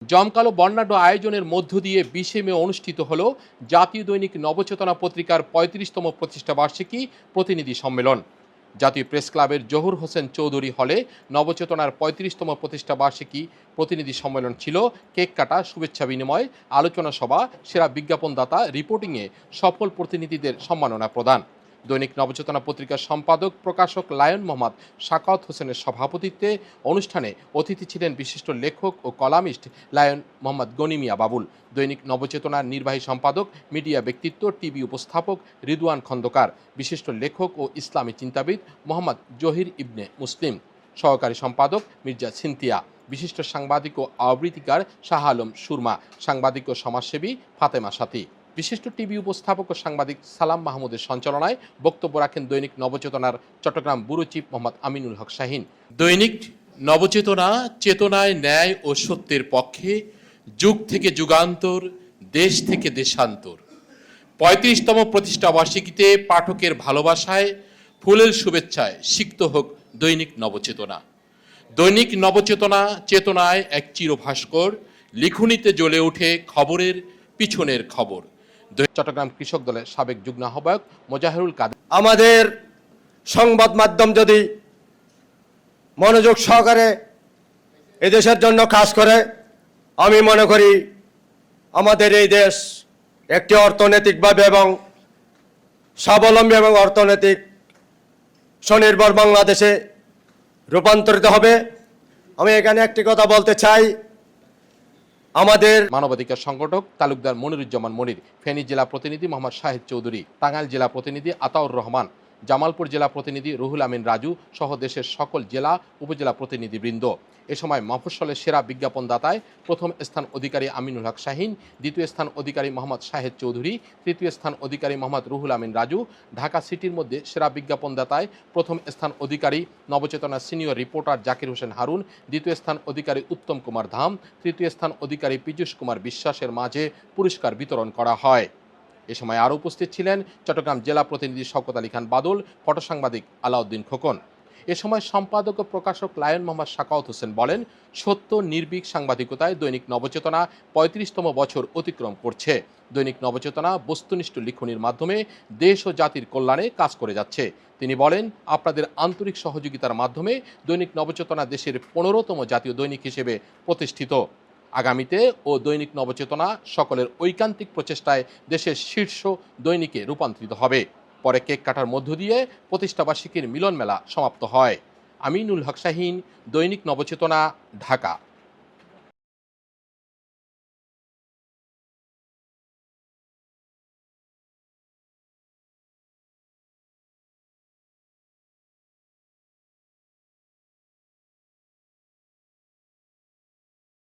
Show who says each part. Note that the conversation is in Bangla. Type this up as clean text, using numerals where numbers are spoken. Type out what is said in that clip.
Speaker 1: জমকালো বর্ণাঢ্য আয়োজনের মধ্য দিয়ে 20শে মে অনুষ্ঠিত হল জাতীয় দৈনিক নবচেতনা পত্রিকার 35তম প্রতিষ্ঠা বার্ষিকী প্রতিনিধি সম্মেলন। জাতীয় প্রেস ক্লাবের জহুর হোসেন চৌধুরী হলে নবচেতনার 35তম প্রতিষ্ঠা বার্ষিকী প্রতিনিধি সম্মেলন ছিল কেক কাটা, শুভেচ্ছা বিনিময়, আলোচনা সভা, সেরা বিজ্ঞাপনদাতা, রিপোর্টিংয়ে সফল প্রতিনিধিদের সম্মাননা প্রদান। দৈনিক নবচেতনা পত্রিকার সম্পাদক প্রকাশক লায়ন মোহাম্মদ সাকাওয়াত হোসেনের সভাপতিত্বে অনুষ্ঠানে অতিথি ছিলেন বিশিষ্ট লেখক ও কলামিস্ট লায়ন মোহাম্মদ গনি মিয়া বাবুল, দৈনিক নবচেতনার নির্বাহী সম্পাদক, মিডিয়া ব্যক্তিত্ব, টিভি উপস্থাপক রিদওয়ান খন্দকার, বিশিষ্ট লেখক ও ইসলামী চিন্তাবিদ মোহাম্মদ জহির ইবনে মুসলিম, সহকারী সম্পাদক মির্জা সিনতিয়া, বিশিষ্ট সাংবাদিক ও আবৃত্তিকার শাহ আলম সুরমা, সাংবাদিক ও সমাজসেবী ফাতেমা সাথী। বিশিষ্ট টিভি উপস্থাপক ও সাংবাদিক সালাম মাহমুদের সঞ্চালনায় বক্তব্য রাখেন দৈনিক নবচেতনার চট্টগ্রাম ব্যুরো চিফ মোহাম্মদ আমিনুল হক শাহীন। দৈনিক নবচেতনা চেতনায় ন্যায় ও সত্যের পক্ষে, যুগ থেকে যুগান্তর, দেশ থেকে দেশান্তর। 35তম প্রতিষ্ঠা বার্ষিকীতে পাঠকের ভালোবাসায়, ফুলের শুভেচ্ছায় সিক্ত হোক দৈনিক নবচেতনা। দৈনিক নবচেতনা চেতনায় এক চিরভাস্কর, লিখনিতে জ্বলে ওঠে খবরের পিছনের খবর। চট্টগ্রাম কৃষক দলের সাবেক যুগ্ম আহ্বায়ক মোজাহিরুল কাদের।
Speaker 2: আমাদের সংবাদ মাধ্যম যদি মনোযোগ সহকারে এদেশের জন্য কাজ করে, আমি মনে করি আমাদের এই দেশ একটি অর্থনৈতিকভাবে এবং স্বাবলম্বী এবং অর্থনৈতিক স্বনির্ভর বাংলাদেশে রূপান্তরিত হবে। আমি এখানে একটি কথা বলতে চাই, আমাদের
Speaker 1: মানবাধিকার সংগঠক তালুকদার মনিরুজ্জামান মনির, ফেনী জেলা প্রতিনিধি মোহাম্মদ শাহিদ চৌধুরী, টাঙ্গাইল জেলা প্রতিনিধি আতাউর রহমান, জামালপুর জেলা প্রতিনিধি রুহুল আমিন রাজু সহ দেশের সকল জেলা উপজেলা প্রতিনিধিবৃন্দ। এ সময় মফস্বলের সেরা বিজ্ঞাপনদাতায় প্রথম স্থান অধিকারী আমিনুল হক শাহীন, দ্বিতীয় স্থান অধিকারী মোহাম্মদ শাহেদ চৌধুরী, তৃতীয় স্থান অধিকারী মোহাম্মদ রুহুল আমিন রাজু। ঢাকা সিটির মধ্যে সেরা বিজ্ঞাপনদাতায় প্রথম স্থান অধিকারী নবচেতনার সিনিয়র রিপোর্টার জাকির হোসেন হারুন, দ্বিতীয় স্থান অধিকারী উত্তম কুমার ধাম, তৃতীয় স্থান অধিকারী পীযূষ কুমার বিশ্বাসের মাঝে পুরস্কার বিতরণ করা হয়। এ সময় আরও উপস্থিত ছিলেন চট্টগ্রাম জেলা প্রতিনিধি শওকত আলী খান বাদল, ফটো সাংবাদিক আলাউদ্দিন খোকন। এ সময় সম্পাদক ও প্রকাশক লায়ন মোহাম্মদ সাকাওয়াত হোসেন বলেন, সত্য নির্ভীক সাংবাদিকতায় দৈনিক নবচেতনা 35তম বছর অতিক্রম করছে। দৈনিক নবচেতনা বস্তুনিষ্ঠ লিখনির মাধ্যমে দেশ ও জাতির কল্যাণে কাজ করে যাচ্ছে। তিনি বলেন, আপনাদের আন্তরিক সহযোগিতার মাধ্যমে দৈনিক নবচেতনা দেশের 15তম জাতীয় দৈনিক হিসেবে প্রতিষ্ঠিত। আগামীতে ও দৈনিক নবচেতনা সকলের ঐকান্তিক প্রচেষ্টায় দেশের শীর্ষ দৈনিকে রূপান্তরিত হবে। পরে কেক কাটার মধ্য দিয়ে প্রতিষ্ঠাবার্ষিকীর মিলন মেলা সমাপ্ত হয়। আমিনুল হক শাহীন, দৈনিক নবচেতনা, ঢাকা।